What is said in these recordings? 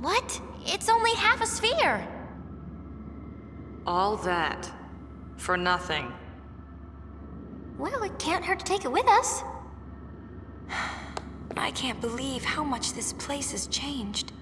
What? It's only half a sphere. All that for nothing. Well, it can't hurt to take it with us. I can't believe how much this place has changed.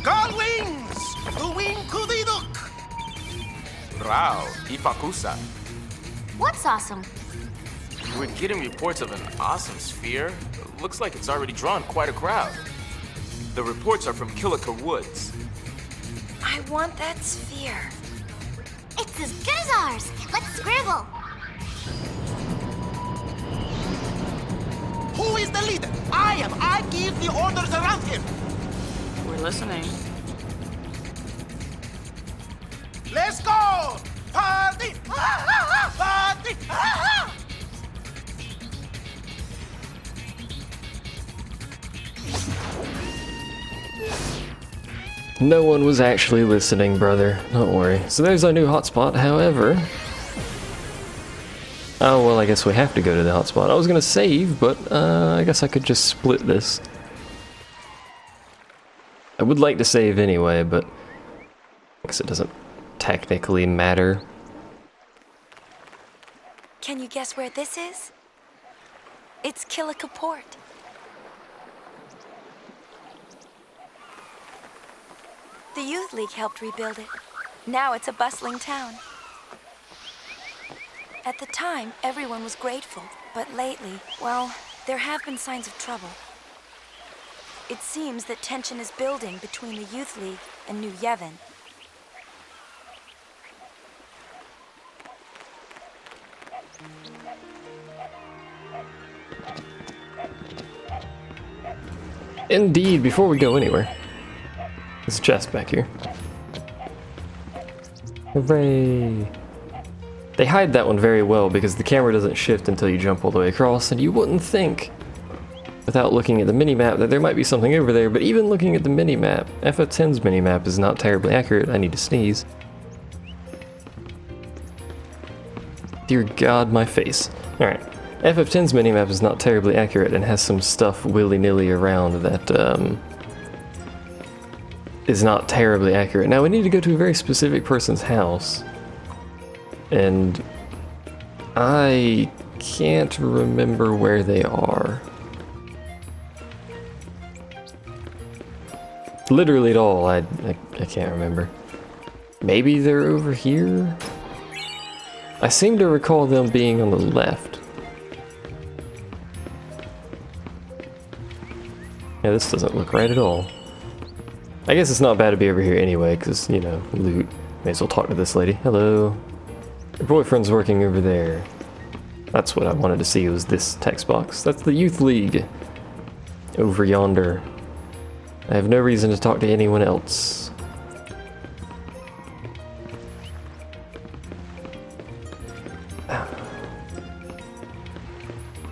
Gull wings! The wing kudiduk! Rao, Ifakusa. What's awesome? We're getting reports of an awesome sphere. Looks like it's already drawn quite a crowd. The reports are from Kilika Woods. I want that sphere. It's as good as ours. Let's scribble. Who is the leader? I am. I give the orders around him. We're listening. Let's go! Party! Party! No one was actually listening, brother. Don't worry. So there's our new hotspot, however... Oh, well, I guess we have to go to the hotspot. I was gonna save, but I guess I could just split this. I would like to save anyway, but I guess it doesn't technically matter. Can you guess where this is? It's Kilika Port. The Youth League helped rebuild it. Now it's a bustling town. At the time, everyone was grateful, but lately, well, there have been signs of trouble. It seems that tension is building between the Youth League and New Yevon. Indeed, before we go anywhere. There's a chest back here. Hooray! They hide that one very well because the camera doesn't shift until you jump all the way across, and you wouldn't think, without looking at the minimap, that there might be something over there, but even looking at the minimap, FF10's minimap is not terribly accurate. I need to sneeze. Dear God, my face. Alright. FF10's minimap is not terribly accurate and has some stuff willy-nilly around that, is not terribly accurate. Now, we need to go to a very specific person's house. And I can't remember where they are. Literally at all, I can't remember. Maybe they're over here? I seem to recall them being on the left. Yeah, this doesn't look right at all. I guess it's not bad to be over here anyway, because, you know, loot. May as well talk to this lady. Hello. Your boyfriend's working over there. That's what I wanted to see, was this text box. That's the Youth League. Over yonder. I have no reason to talk to anyone else.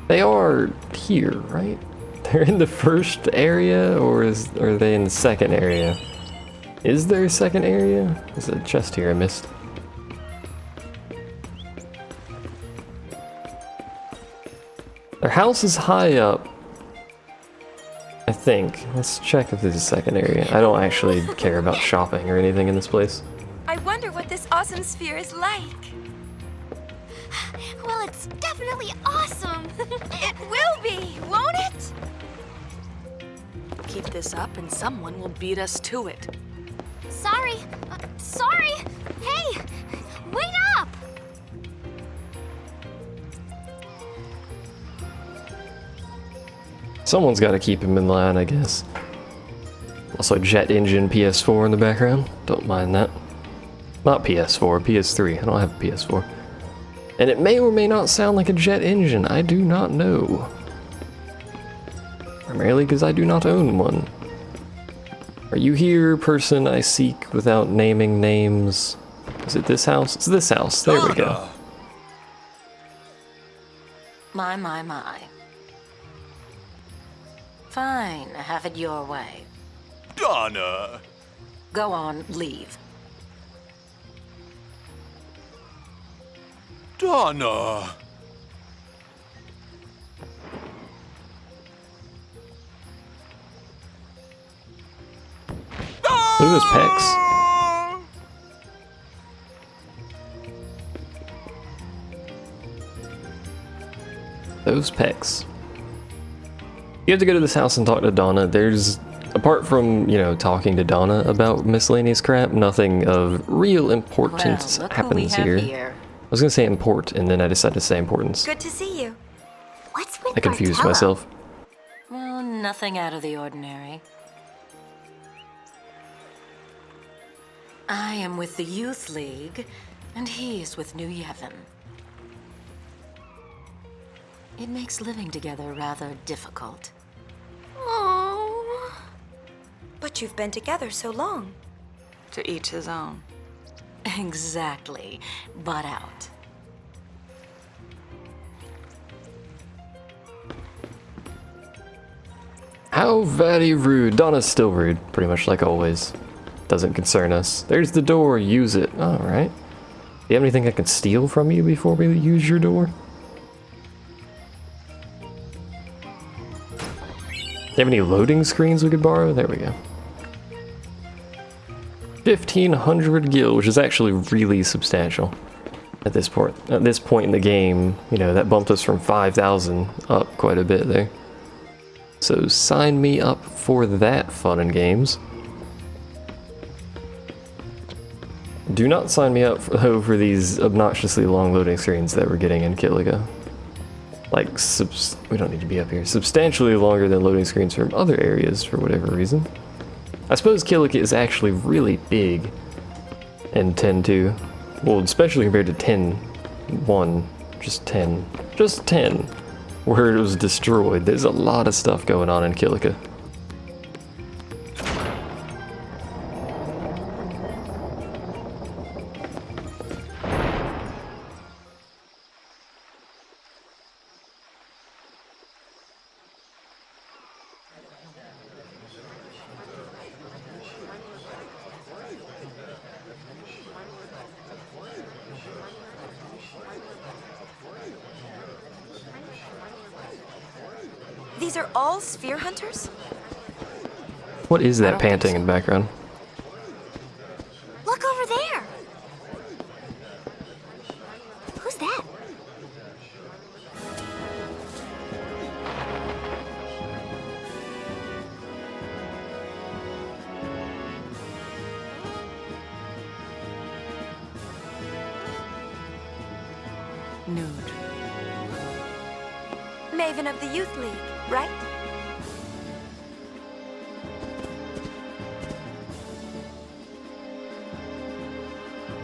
They are here, right? They're in the first area, or are they in the second area? Is there a second area? There's a chest here I missed. Their house is high up, I think. Let's check if there's a second area. I don't actually care about shopping or anything in this place. I wonder what this awesome sphere is like. Well, it's definitely awesome. It will be, won't it? Keep this up and someone will beat us to it. Sorry. Sorry. Hey, wait up. Someone's got to keep him in line, I guess. Also, jet engine PS4 in the background. Don't mind that. Not PS4, PS3. I don't have a PS4. And it may or may not sound like a jet engine. I do not know. Primarily because I do not own one. Are you here, person I seek without naming names? Is it this house? It's this house. There we go. My. Fine, have it your way. Donna! Go on, leave. Donna! Look at those pecs. Those pecs. You have to go to this house and talk to Donna. There's, apart from, you know, talking to Donna about miscellaneous crap, nothing of real importance Well, look who we happens have here. here. I was gonna say import, and then I decided to say importance. Good to see you. What's with I confused Bartella? myself. Well, nothing out of the ordinary. I am with the Youth League, and he is with New Yevon. It makes living together rather difficult. Oh. But you've been together so long. To each his own. Exactly. Butt out. How very rude. Donna's still rude, pretty much like always. Doesn't concern us. There's the door, use it. Alright. Do you have anything I can steal from you before we use your door? Do you have any loading screens we could borrow? There we go. 1,500 gil, which is actually really substantial at this point. At this point in the game, you know, that bumped us from 5,000 up quite a bit there. So sign me up for that fun and games. Do not sign me up for these obnoxiously long loading screens that we're getting in Kilika. Like, we don't need to be up here. Substantially longer than loading screens from other areas for whatever reason. I suppose Kilika is actually really big in 10.2. Well, especially compared to 10.1. Just 10. Just 10. Where it was destroyed. There's a lot of stuff going on in Kilika. These are all sphere hunters? What is that don't think panting so. in the background? Look over there. Who's that? Nude. Maven of the Youth League, right?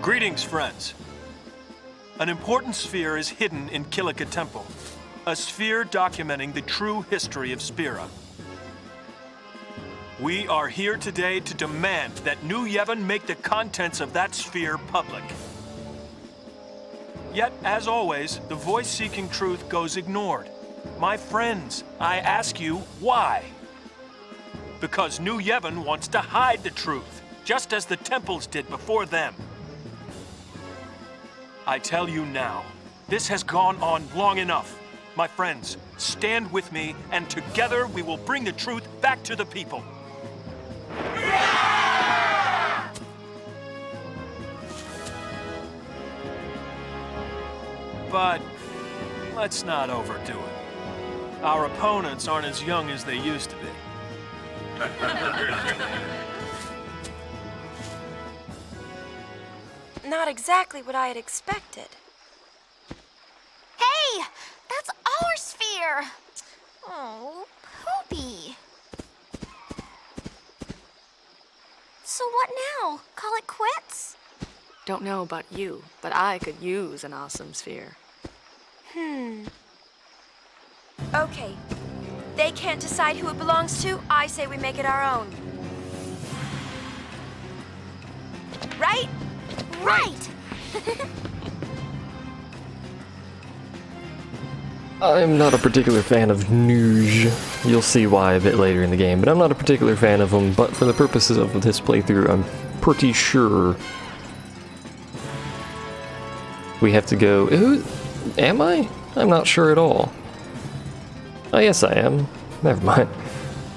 Greetings, friends. An important sphere is hidden in Kilika Temple. A sphere documenting the true history of Spira. We are here today to demand that New Yevon make the contents of that sphere public. Yet, as always, the voice seeking truth goes ignored. My friends, I ask you, why? Because New Yevon wants to hide the truth, just as the temples did before them. I tell you now, this has gone on long enough. My friends, stand with me, and together we will bring the truth back to the people. But let's not overdo it. Our opponents aren't as young as they used to be. Not exactly what I had expected. Hey! That's our sphere! Oh, Poopy. So what now? Call it quits? Don't know about you, but I could use an awesome sphere. Okay. They can't decide who it belongs to. I say we make it our own. Right? Right! I'm not a particular fan of Nuge. You'll see why a bit later in the game, but I'm not a particular fan of them, but for the purposes of this playthrough, I'm pretty sure we have to go... Who am I? I'm not sure at all. Oh, yes, I am. Never mind.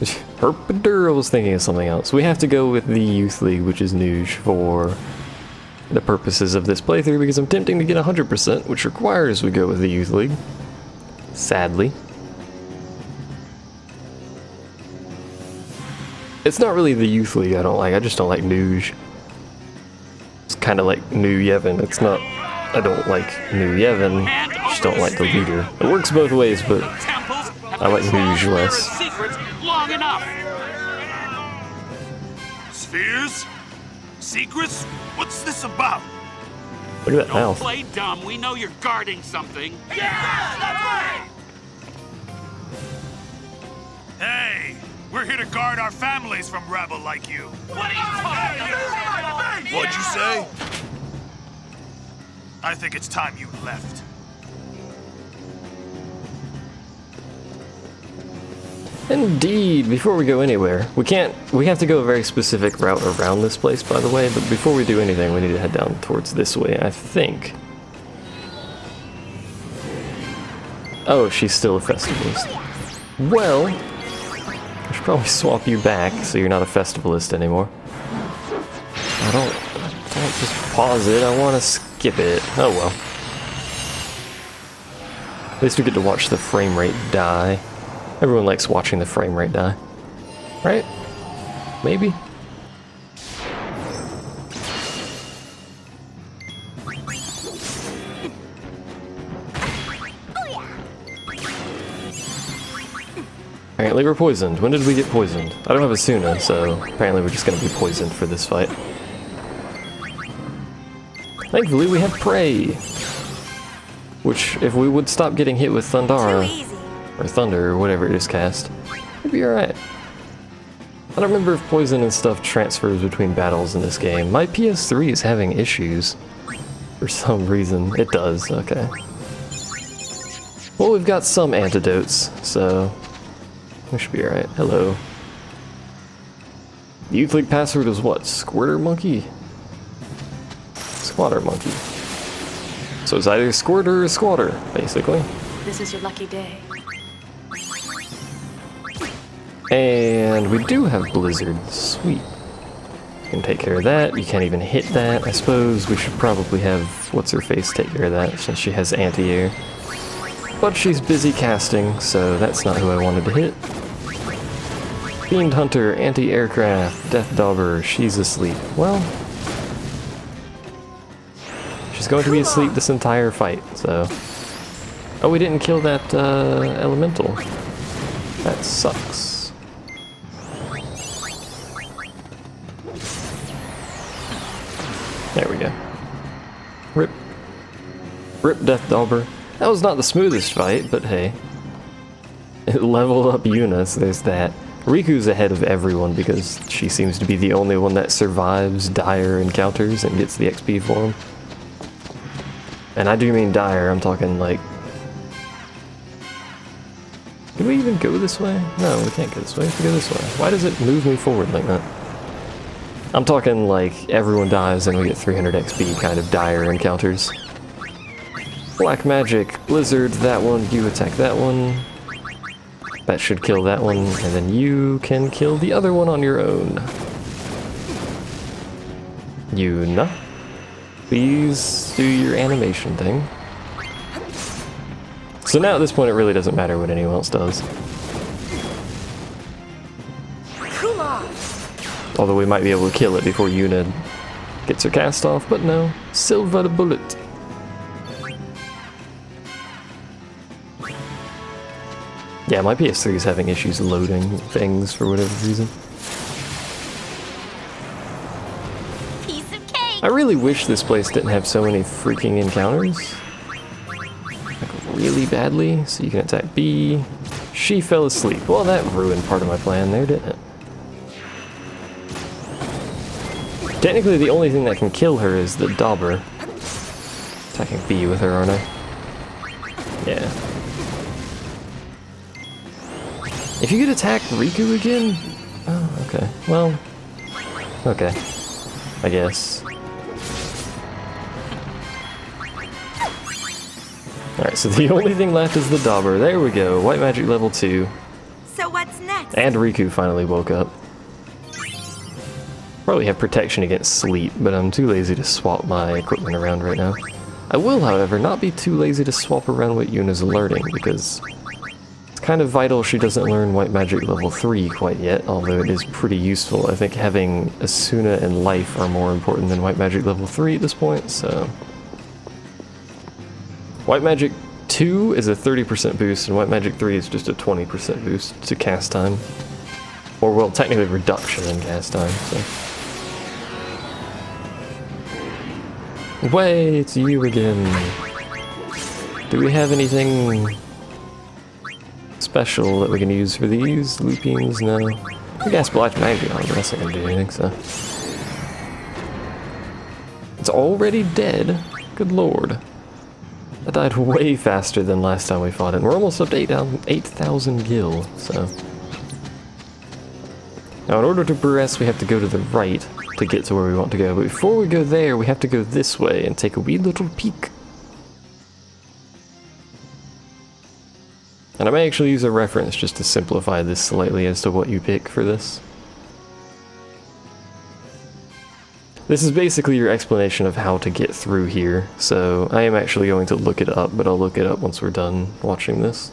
Herpadur was thinking of something else. We have to go with the Youth League, which is Nuge, for the purposes of this playthrough, because I'm tempting to get 100%, which requires we go with the Youth League. Sadly. It's not really the Youth League I don't like, I just don't like Nuge. It's kind of like New Yevon. It's not... I don't like New Yevon, just don't like the leader. It works both ways, but I like Nuge less. Secrets long enough. Spheres? Secrets? What's this about? Look at that Don't mouth. play dumb. We know you're guarding something. Yeah, that's right. Hey, we're here to guard our families from rebel like you. What are you talking about? What'd you say? I think it's time you left. Indeed, before we go anywhere, we have to go a very specific route around this place, by the way, but before we do anything, we need to head down towards this way, I think. Oh, she's still a festivalist. Well, I should probably swap you back so you're not a festivalist anymore. I don't just pause it, I want to skip it. Oh well. At least we get to watch the frame rate die. Everyone likes watching the frame rate die. Right? Maybe? Apparently we're poisoned. When did we get poisoned? I don't have a Suna, so apparently we're just gonna be poisoned for this fight. Thankfully we have Prey. Which, if we would stop getting hit with Thundara, Too easy. or Thunder, or whatever it is cast, it'd be alright. I don't remember if poison and stuff transfers between battles in this game. My PS3 is having issues. For some reason. It does, okay. Well, we've got some antidotes, so we should be alright. Hello. The Youth League password is what? Squirter Monkey? Squatter Monkey. So it's either Squirter or Squatter, basically. This is your lucky day. And we do have Blizzard. Sweet. You can take care of that. You can't even hit that. I suppose we should probably have What's-Her-Face take care of that, since she has anti-air. But she's busy casting, so that's not who I wanted to hit. Fiend Hunter, anti-aircraft, Death Dauber, she's asleep. Well, she's going to be asleep this entire fight, so... Oh, we didn't kill that, elemental. That sucks. There we go. Rip. Rip Death Dauber. That was not the smoothest fight, but hey. It leveled up Yuna, so there's that. Riku's ahead of everyone because she seems to be the only one that survives dire encounters and gets the XP for them. And I do mean dire, I'm talking like... Can we even go this way? No, we can't go this way, we have to go this way. Why does it move me forward like that? I'm talking like everyone dies and we get 300 XP kind of dire encounters. Black Magic, Blizzard, that one, you attack that one. That should kill that one, and then you can kill the other one on your own. Yuna, please do your animation thing. So now at this point it really doesn't matter what anyone else does. Cool off. Although we might be able to kill it before Yuna gets her cast off, but no. Silver the bullet. Yeah, my PS3 is having issues loading things for whatever reason. Piece of cake! I really wish this place didn't have so many freaking encounters. Like, really badly. So you can attack B. She fell asleep. Well, that ruined part of my plan there, didn't it? Technically, the only thing that can kill her is the Dauber. Attacking B with her, aren't I? Yeah. If you could attack Riku again? Oh, okay. Well, okay. I guess. Alright, so the only thing left is the Dauber. There we go. White magic level 2. So what's next? And Riku finally woke up. Probably have protection against sleep, but I'm too lazy to swap my equipment around right now. I will, however, not be too lazy to swap around what Yuna's learning, because it's kind of vital she doesn't learn White Magic level 3 quite yet, although it is pretty useful. I think having Asuna and Life are more important than White Magic level 3 at this point, so... White Magic 2 is a 30% boost, and White Magic 3 is just a 20% boost to cast time. Or, well, technically reduction in cast time, so... Way, it's you again. Do we have anything special that we can use for these? Loopings? No. I guess Black Magic on, but that's not gonna do anything, so. It's already dead? Good lord. That died way faster than last time we fought it, and we're almost up to 8,000 gil, so. Now in order to progress, we have to go to the right to get to where we want to go, but before we go there, we have to go this way and take a wee little peek. And I may actually use a reference just to simplify this slightly as to what you pick for this. This is basically your explanation of how to get through here, so I am actually going to look it up, but I'll look it up once we're done watching this.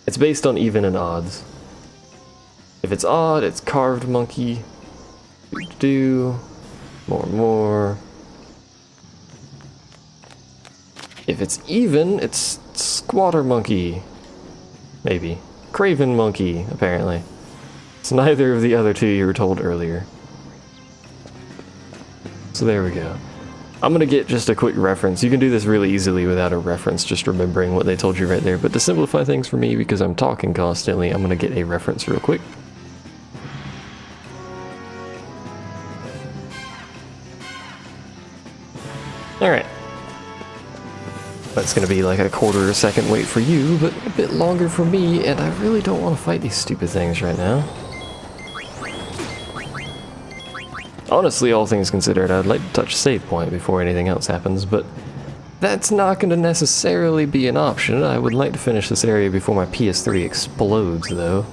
It's based on even and odds. If it's odd, it's carved monkey. Do more. If it's even, it's squatter monkey. Maybe. Craven monkey, apparently. It's neither of the other two you were told earlier. So there we go. I'm gonna get just a quick reference. You can do this really easily without a reference, just remembering what they told you right there. But to simplify things for me, because I'm talking constantly, I'm gonna get a reference real quick. Alright. That's gonna be like a quarter of a second wait for you, but a bit longer for me, and I really don't want to fight these stupid things right now. Honestly, all things considered, I'd like to touch save point before anything else happens, but that's not going to necessarily be an option. I would like to finish this area before my PS3 explodes, though.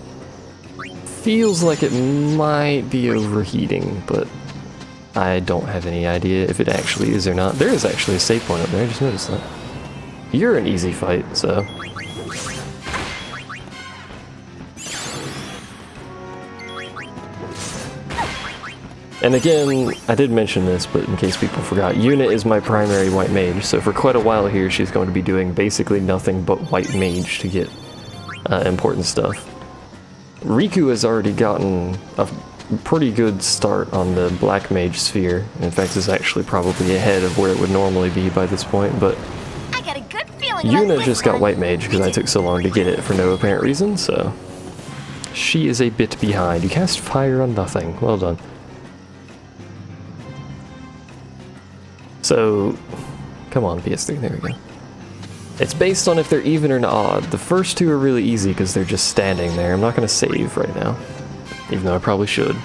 Feels like it might be overheating, but I don't have any idea if it actually is or not. There is actually a save point up there, I just noticed that. You're an easy fight, so... And again, I did mention this, but in case people forgot, Yuna is my primary white mage, so for quite a while here she's going to be doing basically nothing but white mage to get important stuff. Riku has already gotten a pretty good start on the black mage sphere. In fact, is actually probably ahead of where it would normally be by this point, but I got a good feeling Yuna just got white mage because I took so long to get it for no apparent reason, so she is a bit behind. You cast fire on nothing. Well done. So, come on, PS3, there we go. It's based on if they're even or odd. The first two are really easy because they're just standing there. I'm not going to save right now, even though I probably should.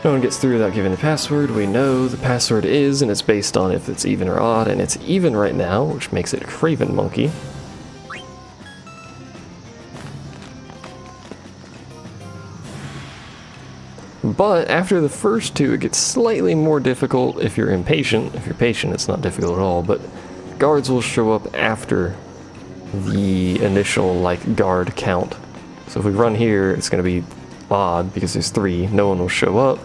No one gets through without giving the password. We know the password is, and it's based on if it's even or odd, and it's even right now, which makes it Craven Monkey. But after the first two, it gets slightly more difficult if you're impatient. If you're patient, it's not difficult at all, but guards will show up after the initial, like, guard count. So if we run here, it's going to be odd because there's 3. No one will show up,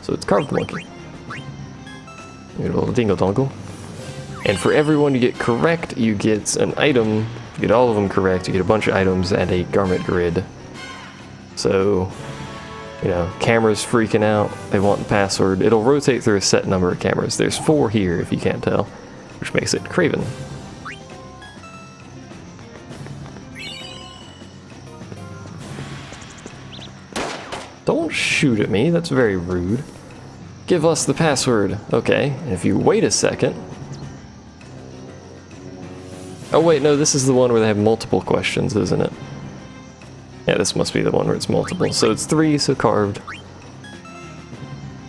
so it's carved monkey. You get a little dingle dongle. And for everyone you get correct, you get an item. If you get all of them correct, you get a bunch of items and a garment grid. So You know, cameras freaking out. They want the password. It'll rotate through a set number of cameras. There's 4 here, if you can't tell, which makes it Craven. Don't shoot at me, that's very rude. Give us the password. Okay, and if you wait a second... Oh wait, no, this is the one where they have multiple questions, isn't it? Yeah, this must be the one where it's multiple. So it's 3, so carved.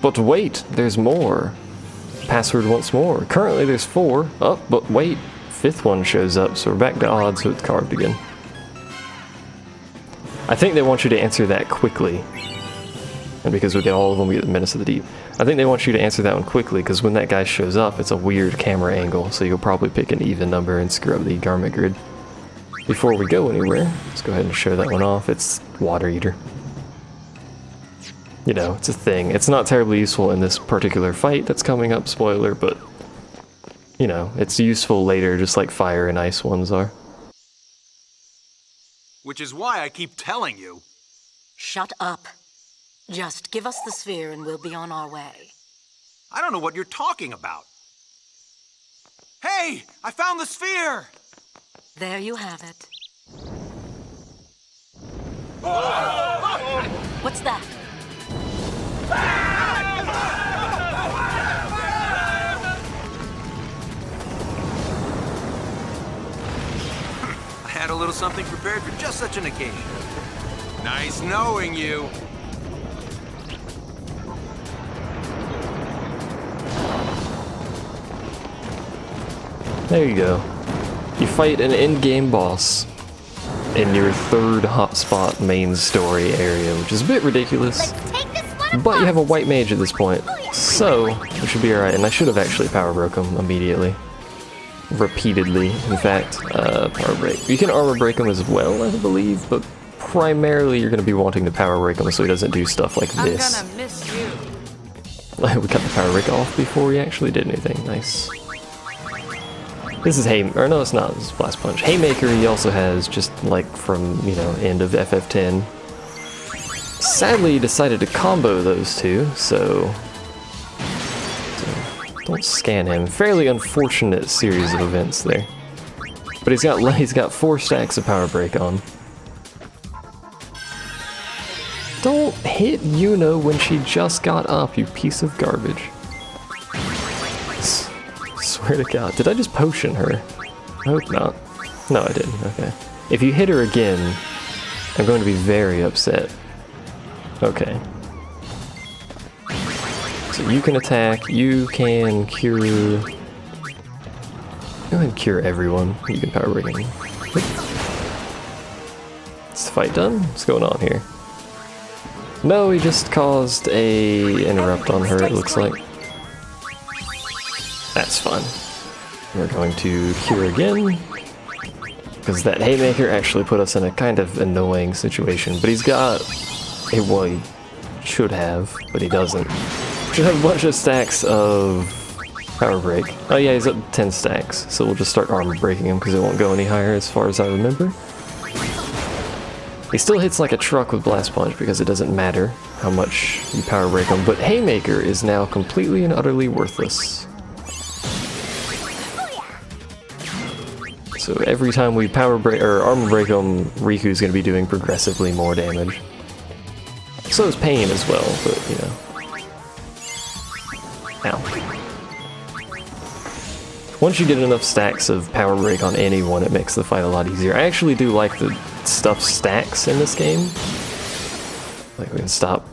But wait, there's more. Password wants more. Currently there's 4. Oh, but wait. 5th one shows up, so we're back to odd, so it's carved again. I think they want you to answer that quickly. And because we get all of them, we get the Menace of the Deep. I think they want you to answer that one quickly, because when that guy shows up, it's a weird camera angle, so you'll probably pick an even number and screw up the garment grid. Before we go anywhere, let's go ahead and show that one off. It's Water Eater. You know, it's a thing. It's not terribly useful in this particular fight that's coming up, spoiler, but, you know, it's useful later, just like fire and ice ones are. Which is why I keep telling you. Shut up. Just give us the sphere and we'll be on our way. I don't know what you're talking about. Hey, I found the sphere! There you have it. What's that? I had a little something prepared for just such an occasion. Nice knowing you. There you go. You fight an in-game boss in your 3rd hotspot main story area, which is a bit ridiculous. But you have a white mage at this point, so we should be alright. And I should have actually power broke him immediately. Repeatedly, in fact. Power break. You can armor break him as well, I believe, but primarily you're going to be wanting to power break him so he doesn't do stuff like this. I'm gonna miss you. We cut the power break off before we actually did anything. Nice. This is or no, it's not. This is Blast Punch. Haymaker he also has, just like from, you know, end of FF10. Sadly, he decided to combo those two, so don't scan him. Fairly unfortunate series of events there. But he's got 4 stacks of power break on. Don't hit Yuna when she just got up, you piece of garbage. Swear to God, did I just potion her? I hope not. No, I didn't. Okay. If you hit her again, I'm going to be very upset. Okay. So you can attack, you can cure... Go ahead and cure everyone. You can power break them. Is the fight done? What's going on here? No, he just caused a interrupt on her, it looks like. That's fun. We're going to cure again, because that Haymaker actually put us in a kind of annoying situation, but he's got a, well, he should have, but he doesn't. Should have a bunch of stacks of power break. Oh yeah, he's up to 10 stacks, so we'll just start armor breaking him because it won't go any higher as far as I remember. He still hits like a truck with Blast Punch because it doesn't matter how much you power break him, but Haymaker is now completely and utterly worthless. So every time we power break or armor break him, Riku's going to be doing progressively more damage. So is Pain as well, but you know. Ow. Once you get enough stacks of power break on anyone, it makes the fight a lot easier. I actually do like the stuff stacks in this game. Like we can stop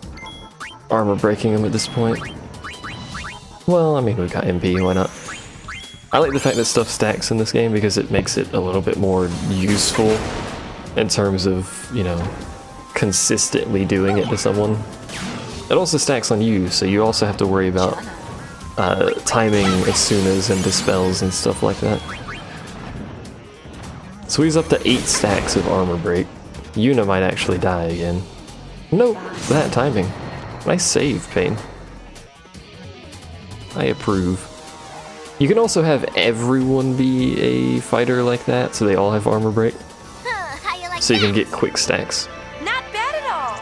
armor breaking them at this point. Well, I mean, we've got MP, why not? I like the fact that stuff stacks in this game because it makes it a little bit more useful in terms of, you know, consistently doing it to someone. It also stacks on you, so you also have to worry about timing Asunas and dispels and stuff like that. So he's up to 8 stacks of armor break. Yuna might actually die again. Nope, that timing. Nice save, Pain. I approve. You can also have everyone be a fighter like that, so they all have armor break. How you like So you that? can get quick stacks. Not bad at all.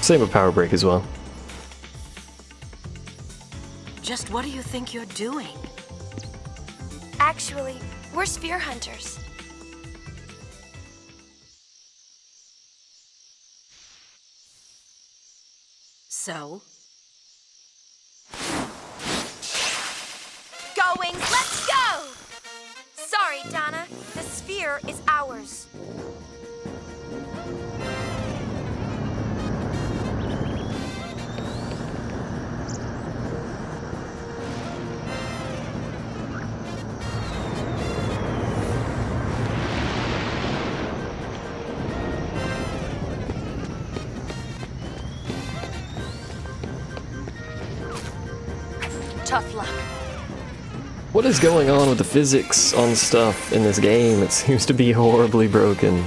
Same with Power Break as well. Just what do you think you're doing? Actually, we're sphere hunters. So? Going, let's go! Sorry, Donna. The sphere is ours. Tough luck. What is going on with the physics on stuff in this game? It seems to be horribly broken.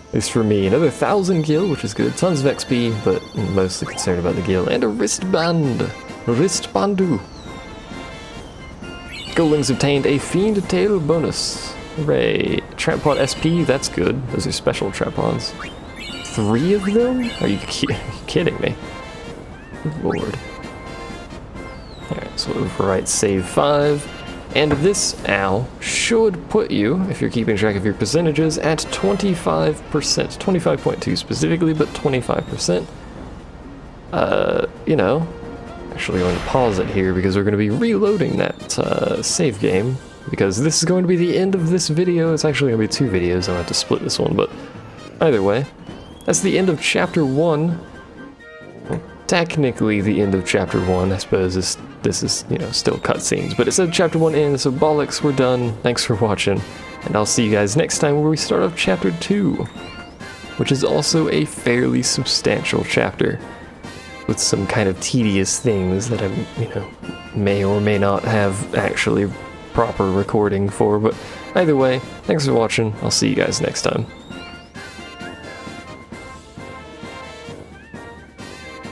At least for me. Another 1,000 gil, which is good. Tons of XP, but mostly concerned about the gil. And a wristband. Wristbandu. Goldlings obtained a Fiend Tail bonus. Hooray. Trampod SP, that's good. Those are special Trampods. 3 of them? Are you kidding me? Good lord. Alright, so overwrite save 5. And this, should put you, if you're keeping track of your percentages, at 25%. 25.2 specifically, but 25%. You know, actually going to pause it here because we're going to be reloading that save game. Because this is going to be the end of this video. It's actually going to be 2 videos. I'll have to split this one, but either way. That's the end of Chapter 1. Well, technically the end of Chapter 1, I suppose. This is, you know, still cutscenes, but it said Chapter 1 in, so bollocks, we're done. Thanks for watching, and I'll see you guys next time where we start off Chapter 2, which is also a fairly substantial chapter, with some kind of tedious things that I, you know, may or may not have actually proper recording for, but either way, thanks for watching. I'll see you guys next time.